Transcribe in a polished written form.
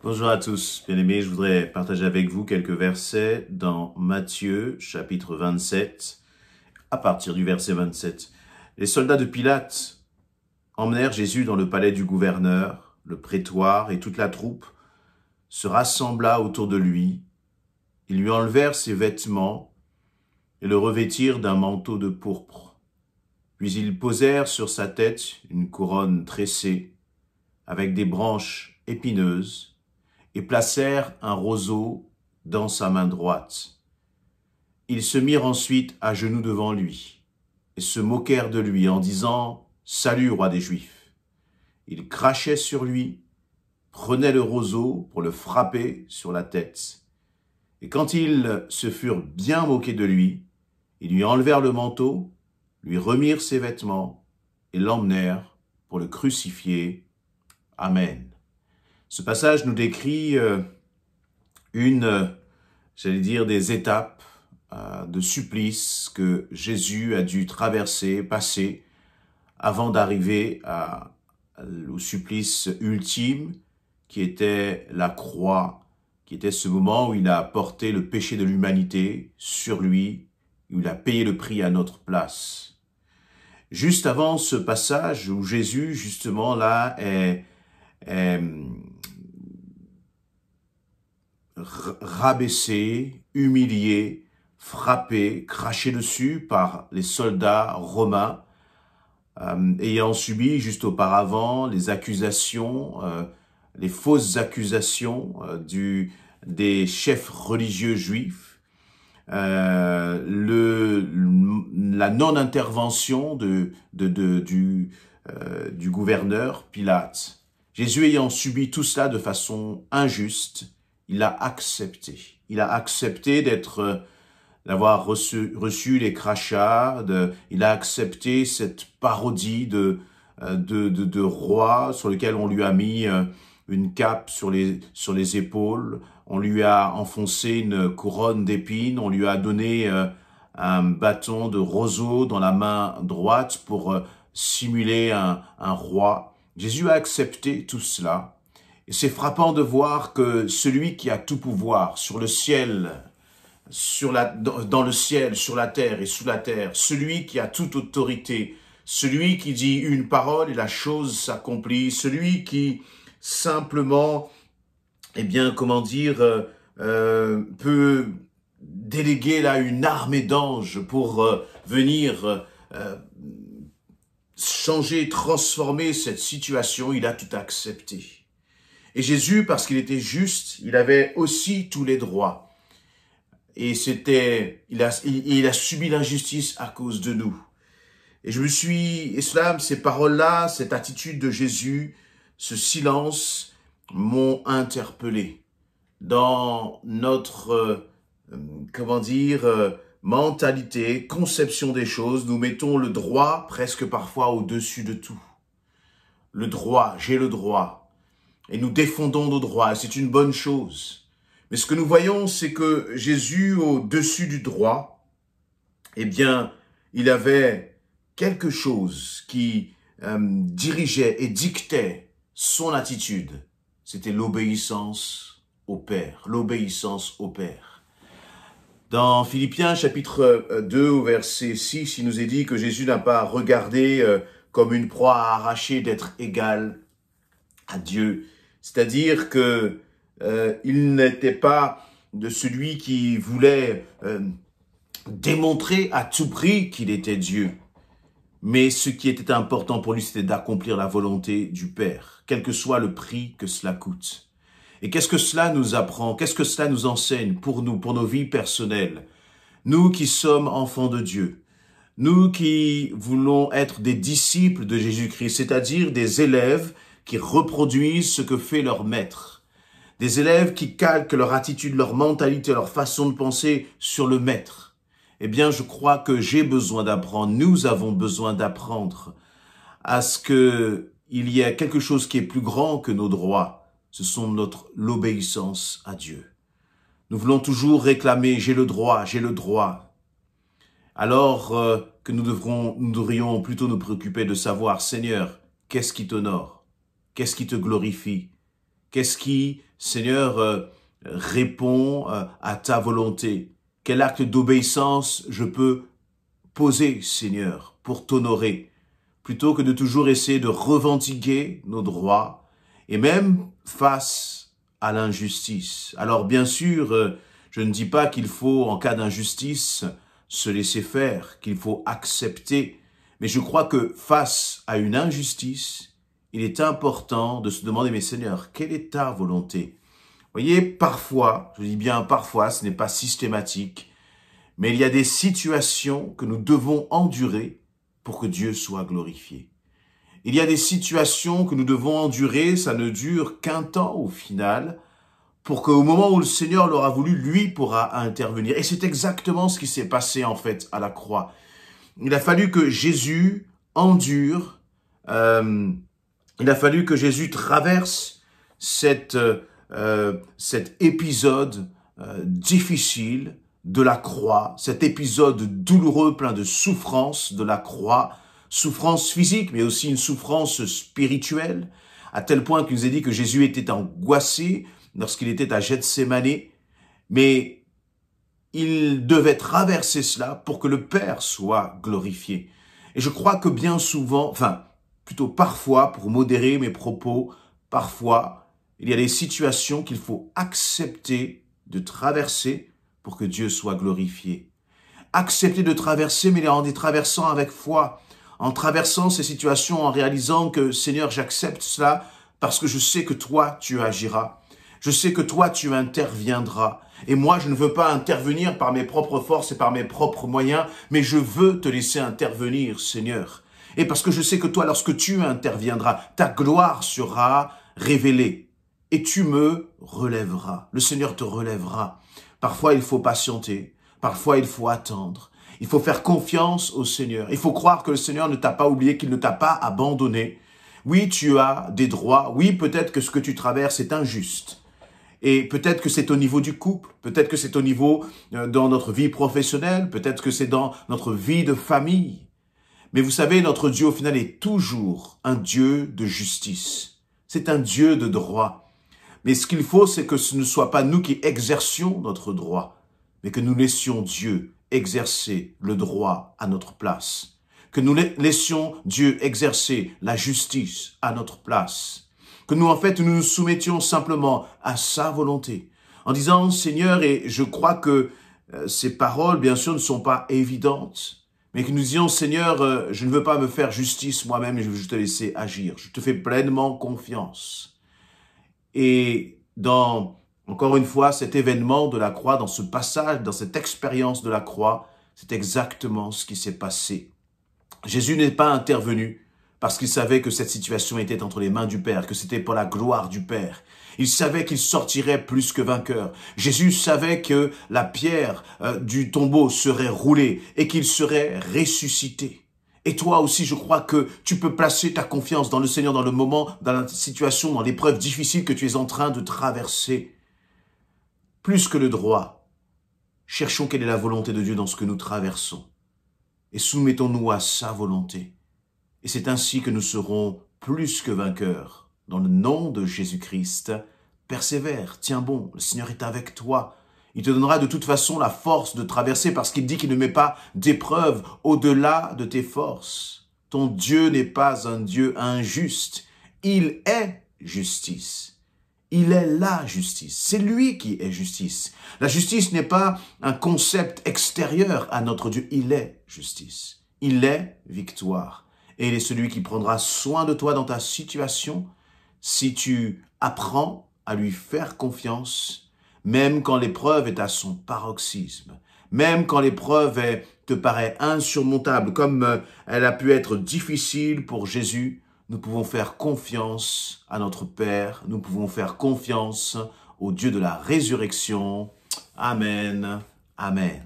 Bonjour à tous, bien-aimés, je voudrais partager avec vous quelques versets dans Matthieu, chapitre 27, à partir du verset 27. Les soldats de Pilate emmenèrent Jésus dans le palais du gouverneur, le prétoire, et toute la troupe se rassembla autour de lui. Ils lui enlevèrent ses vêtements et le revêtirent d'un manteau de pourpre. Puis ils posèrent sur sa tête une couronne tressée, avec des branches épineuses, et placèrent un roseau dans sa main droite. Ils se mirent ensuite à genoux devant lui, et se moquèrent de lui en disant « Salut, roi des Juifs !» Ils crachaient sur lui, prenaient le roseau pour le frapper sur la tête. Et quand ils se furent bien moqués de lui, ils lui enlevèrent le manteau, lui remirent ses vêtements, et l'emmenèrent pour le crucifier. Amen. Ce passage nous décrit des étapes de supplice que Jésus a dû traverser, passer, avant d'arriver au supplice ultime, qui était la croix, qui était ce moment où il a porté le péché de l'humanité sur lui, où il a payé le prix à notre place. Juste avant ce passage où Jésus, justement, là, est rabaissé, humilié, frappé, craché dessus par les soldats romains, ayant subi juste auparavant les accusations, les fausses accusations des chefs religieux juifs, la non-intervention du gouverneur Pilate. Jésus ayant subi tout cela de façon injuste, il a accepté. Il a accepté d'avoir reçu les crachats, il a accepté cette parodie de roi sur lequel on lui a mis une cape sur les épaules, on lui a enfoncé une couronne d'épines, on lui a donné un bâton de roseau dans la main droite pour simuler un roi. Jésus a accepté tout cela. Et c'est frappant de voir que celui qui a tout pouvoir sur le ciel, dans le ciel, sur la terre et sous la terre, celui qui a toute autorité, celui qui dit une parole et la chose s'accomplit, celui qui simplement, peut déléguer là une armée d'anges pour venir changer, transformer cette situation, il a tout accepté. Et Jésus, parce qu'il était juste, il avait aussi tous les droits. Et il a subi l'injustice à cause de nous. Et ces paroles-là, cette attitude de Jésus, ce silence m'ont interpellé dans notre, mentalité, conception des choses. Nous mettons le droit presque parfois au-dessus de tout. Le droit, j'ai le droit. Et nous défendons nos droits, et c'est une bonne chose. Mais ce que nous voyons, c'est que Jésus, au-dessus du droit, il avait quelque chose qui dirigeait et dictait son attitude. C'était l'obéissance au Père, l'obéissance au Père. Dans Philippiens, chapitre 2, au verset 6, il nous est dit que Jésus n'a pas regardé comme une proie à arracher d'être égal à Dieu. C'est-à-dire que il n'était pas de celui qui voulait démontrer à tout prix qu'il était Dieu. Mais ce qui était important pour lui, c'était d'accomplir la volonté du Père, quel que soit le prix que cela coûte. Et qu'est-ce que cela nous apprend? Qu'est-ce que cela nous enseigne pour nous, pour nos vies personnelles? Nous qui sommes enfants de Dieu, nous qui voulons être des disciples de Jésus-Christ, c'est-à-dire des élèves qui reproduisent ce que fait leur maître. Des élèves qui calquent leur attitude, leur mentalité, leur façon de penser sur le maître. Eh bien, je crois que j'ai besoin d'apprendre, nous avons besoin d'apprendre à ce qu'il y ait quelque chose qui est plus grand que nos droits. Ce sont l'obéissance à Dieu. Nous voulons toujours réclamer, j'ai le droit, alors que nous devrions plutôt nous préoccuper de savoir, Seigneur, qu'est-ce qui t'honore? Qu'est-ce qui te glorifie? Qu'est-ce qui, Seigneur, répond à ta volonté? Quel acte d'obéissance je peux poser, Seigneur, pour t'honorer, plutôt que de toujours essayer de revendiquer nos droits, et même face à l'injustice. Alors bien sûr, je ne dis pas qu'il faut, en cas d'injustice, se laisser faire, qu'il faut accepter, mais je crois que face à une injustice, il est important de se demander, mais Seigneur, quelle est ta volonté? Vous voyez, parfois, je dis bien parfois, ce n'est pas systématique, mais il y a des situations que nous devons endurer pour que Dieu soit glorifié. Il y a des situations que nous devons endurer, ça ne dure qu'un temps au final, pour qu'au moment où le Seigneur l'aura voulu, lui pourra intervenir. Et c'est exactement ce qui s'est passé en fait à la croix. Il a fallu que Jésus endure, il a fallu que Jésus traverse cet épisode difficile de la croix, cet épisode douloureux plein de souffrance de la croix, souffrance physique, mais aussi une souffrance spirituelle, à tel point qu'il nous est dit que Jésus était angoissé lorsqu'il était à Gethsémani, mais il devait traverser cela pour que le Père soit glorifié. Et je crois que bien souvent, plutôt parfois, pour modérer mes propos, parfois, il y a des situations qu'il faut accepter de traverser pour que Dieu soit glorifié. Accepter de traverser, mais en les traversant avec foi, en traversant ces situations, en réalisant que, Seigneur, j'accepte cela parce que je sais que toi, tu agiras. Je sais que toi, tu interviendras. Et moi, je ne veux pas intervenir par mes propres forces et par mes propres moyens, mais je veux te laisser intervenir, Seigneur. Et parce que je sais que toi, lorsque tu interviendras, ta gloire sera révélée. Et tu me relèveras. Le Seigneur te relèvera. Parfois, il faut patienter. Parfois, il faut attendre. Il faut faire confiance au Seigneur. Il faut croire que le Seigneur ne t'a pas oublié, qu'il ne t'a pas abandonné. Oui, tu as des droits. Oui, peut-être que ce que tu traverses est injuste. Et peut-être que c'est au niveau du couple, peut-être que c'est au niveau dans notre vie professionnelle, peut-être que c'est dans notre vie de famille. Mais vous savez, notre Dieu au final est toujours un Dieu de justice. C'est un Dieu de droit. Mais ce qu'il faut, c'est que ce ne soit pas nous qui exercions notre droit, mais que nous laissions Dieu exercer le droit à notre place. Que nous laissions Dieu exercer la justice à notre place. Que nous, en fait, nous nous soumettions simplement à sa volonté. En disant, Seigneur, et je crois que ces paroles, bien sûr, ne sont pas évidentes, mais que nous disions, Seigneur, je ne veux pas me faire justice moi-même, je veux juste te laisser agir. Je te fais pleinement confiance. Et dans, encore une fois, cet événement de la croix, dans ce passage, dans cette expérience de la croix, c'est exactement ce qui s'est passé. Jésus n'est pas intervenu parce qu'il savait que cette situation était entre les mains du Père, que c'était pour la gloire du Père. Il savait qu'il sortirait plus que vainqueur. Jésus savait que la pierre du tombeau serait roulée et qu'il serait ressuscité. Et toi aussi, je crois que tu peux placer ta confiance dans le Seigneur dans le moment, dans la situation, dans l'épreuve difficile que tu es en train de traverser. Plus que le droit, cherchons quelle est la volonté de Dieu dans ce que nous traversons. Et soumettons-nous à sa volonté. Et c'est ainsi que nous serons plus que vainqueurs. Dans le nom de Jésus-Christ, persévère, tiens bon, le Seigneur est avec toi. Il te donnera de toute façon la force de traverser parce qu'il dit qu'il ne met pas d'épreuve au-delà de tes forces. Ton Dieu n'est pas un Dieu injuste. Il est justice. Il est la justice. C'est lui qui est justice. La justice n'est pas un concept extérieur à notre Dieu. Il est justice. Il est victoire. Et il est celui qui prendra soin de toi dans ta situation si tu apprends à lui faire confiance, même quand l'épreuve est à son paroxysme, même quand l'épreuve te paraît insurmontable, comme elle a pu être difficile pour Jésus. Nous pouvons faire confiance à notre Père, nous pouvons faire confiance au Dieu de la résurrection. Amen, amen.